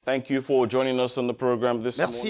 Merci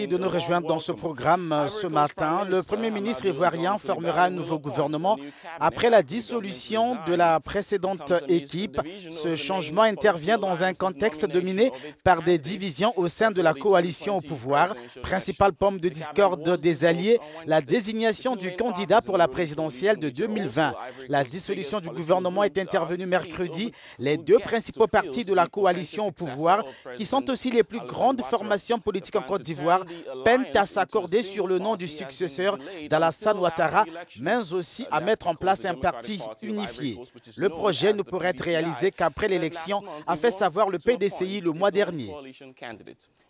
de nous rejoindre dans ce programme ce matin. Le Premier ministre ivoirien formera un nouveau gouvernement après la dissolution de la précédente équipe. Ce changement intervient dans un contexte dominé par des divisions au sein de la coalition au pouvoir. Principale pomme de discorde des alliés, la désignation du candidat pour la présidentielle de 2020. La dissolution du gouvernement est intervenue mercredi. Les deux principaux partis de la coalition au pouvoir, qui sont aussi les plus grandes formations politiques en Côte d'Ivoire, peinent à s'accorder sur le nom du successeur d'Alassane Ouattara, mais aussi à mettre en place un parti unifié. Le projet ne pourrait être réalisé qu'après l'élection, a fait savoir le PDCI le mois dernier.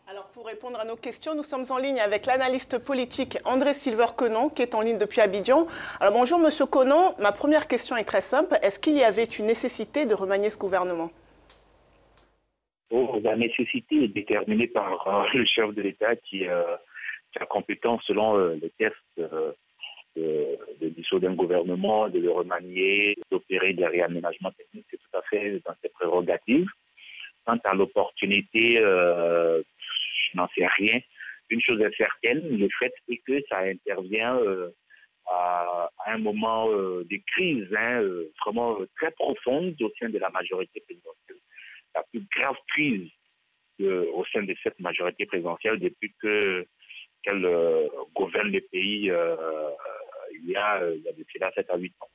Alors pour répondre à nos questions, nous sommes en ligne avec l'analyste politique André Silver-Conon qui est en ligne depuis Abidjan. Alors bonjour Monsieur Conon, ma première question est très simple. Est-ce qu'il y avait une nécessité de remanier ce gouvernement ? La nécessité est déterminée par le chef de l'État qui a compétence selon les tests de dissoudre un gouvernement, de le remanier, d'opérer des réaménagements techniques. C'est tout à fait dans ses prérogatives. Quant à l'opportunité, je n'en sais rien. Une chose est certaine, le fait est que ça intervient à un moment de crise vraiment très profonde au sein de la majorité présidentielle. La plus grave crise au sein de cette majorité présidentielle depuis qu'elle gouverne le pays il y a de cela 7 à 8 ans.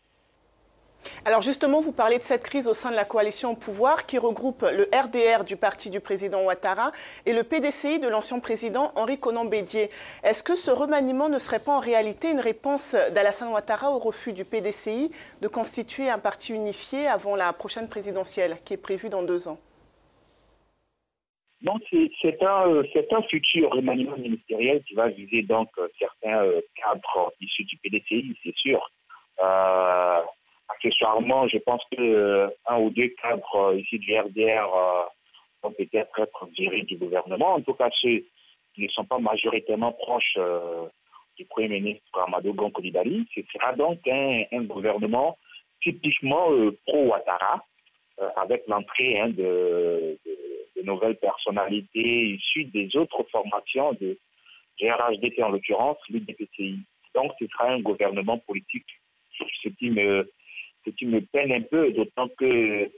Alors justement, vous parlez de cette crise au sein de la coalition au pouvoir qui regroupe le RDR du parti du président Ouattara et le PDCI de l'ancien président Henri Konan Bédié. Est-ce que ce remaniement ne serait pas en réalité une réponse d'Alassane Ouattara au refus du PDCI de constituer un parti unifié avant la prochaine présidentielle qui est prévue dans 2 ans? Donc c'est un futur remaniement ministériel qui va viser donc certains cadres issus du PDCI, c'est sûr. Accessoirement, je pense que un ou deux cadres ici du RDR vont peut-être être virés du gouvernement. En tout cas, ceux qui ne sont pas majoritairement proches du Premier ministre Amadou Gon Coulibaly. Ce sera donc un gouvernement typiquement pro-Ouattara, avec l'entrée de nouvelles personnalités issues des autres formations de GRHDP en l'occurrence, l'UDPCI. Donc ce sera un gouvernement politique, ce qui me peine un peu, d'autant que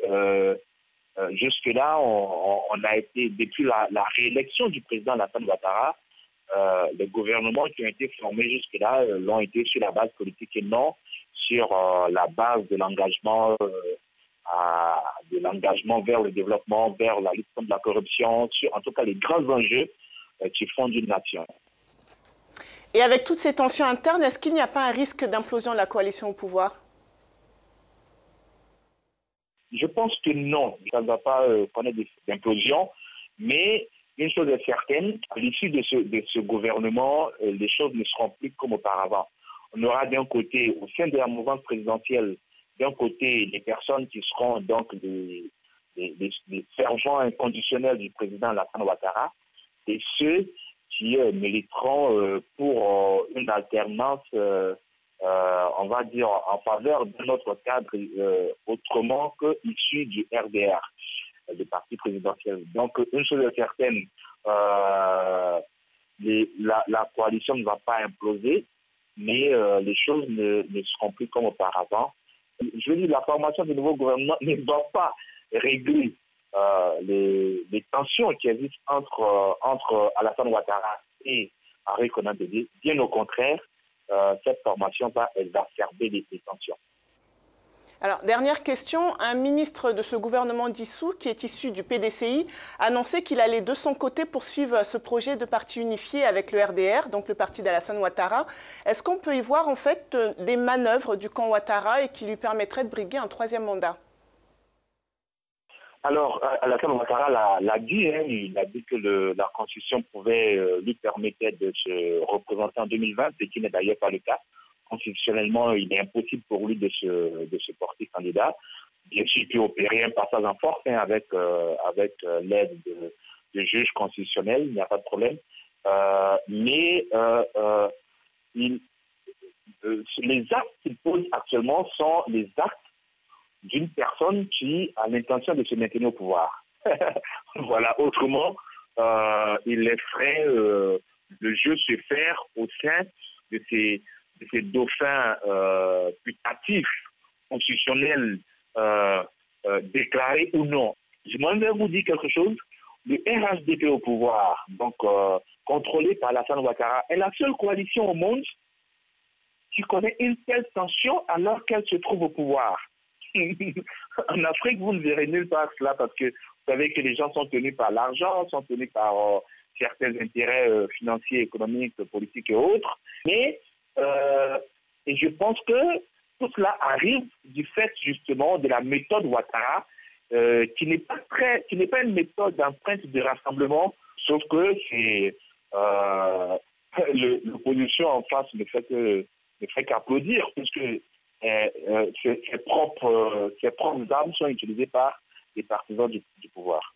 jusque-là, on a été, depuis la réélection du président Alassane Ouattara, les gouvernements qui ont été formés jusque-là l'ont été sur la base politique et non sur la base de l'engagement vers le développement, vers la lutte contre la corruption, sur en tout cas les grands enjeux qui font d'une nation. Et avec toutes ces tensions internes, est-ce qu'il n'y a pas un risque d'implosion de la coalition au pouvoir ? Je pense que non, ça ne va pas connaître d'implosion, mais une chose est certaine, à l'issue de ce gouvernement, les choses ne seront plus comme auparavant. On aura d'un côté, au sein de la mouvance présidentielle, d'un côté, les personnes qui seront donc des sergents inconditionnels du président Alassane Ouattara et ceux qui militeront pour une alternance, on va dire, en faveur de notre cadre autrement que issu du RDR, du parti présidentiel. Donc, une chose est certaine, la coalition ne va pas imploser, mais les choses ne seront plus comme auparavant. Je veux dire, la formation du nouveau gouvernement ne doit pas régler les tensions qui existent entre Alassane Ouattara et Henri Konan Bédié. Bien au contraire, cette formation va exacerber les tensions. Alors, dernière question, un ministre de ce gouvernement dissous, qui est issu du PDCI, a annoncé qu'il allait de son côté poursuivre ce projet de parti unifié avec le RDR, donc le parti d'Alassane Ouattara. Est-ce qu'on peut y voir en fait des manœuvres du camp Ouattara et qui lui permettraient de briguer un 3e mandat? Alors, Alassane Ouattara l'a dit, il a dit que la Constitution pouvait lui permettre de se représenter en 2020, ce qui n'est d'ailleurs pas le cas. Constitutionnellement, il est impossible pour lui de se porter candidat. Bien sûr, il peut opérer un passage en force avec l'aide de juges constitutionnels, il n'y a pas de problème. Mais les actes qu'il pose actuellement sont les actes d'une personne qui a l'intention de se maintenir au pouvoir. Voilà, autrement, il laisserait le jeu se faire au sein de ces dauphins putatifs, constitutionnels, déclarés ou non. Je vais vous dire quelque chose. Le RHDP au pouvoir, donc contrôlé par Alassane Ouattara, est la seule coalition au monde qui connaît une telle tension alors qu'elle se trouve au pouvoir. En Afrique, vous ne verrez nulle part cela parce que vous savez que les gens sont tenus par l'argent, sont tenus par certains intérêts financiers, économiques, politiques et autres. Mais et je pense que tout cela arrive du fait justement de la méthode Ouattara, qui n'est pas une méthode d'empreinte de rassemblement, sauf que c'est l'opposition en face ne fait qu'applaudir, puisque ses propres armes sont utilisées par les partisans du pouvoir.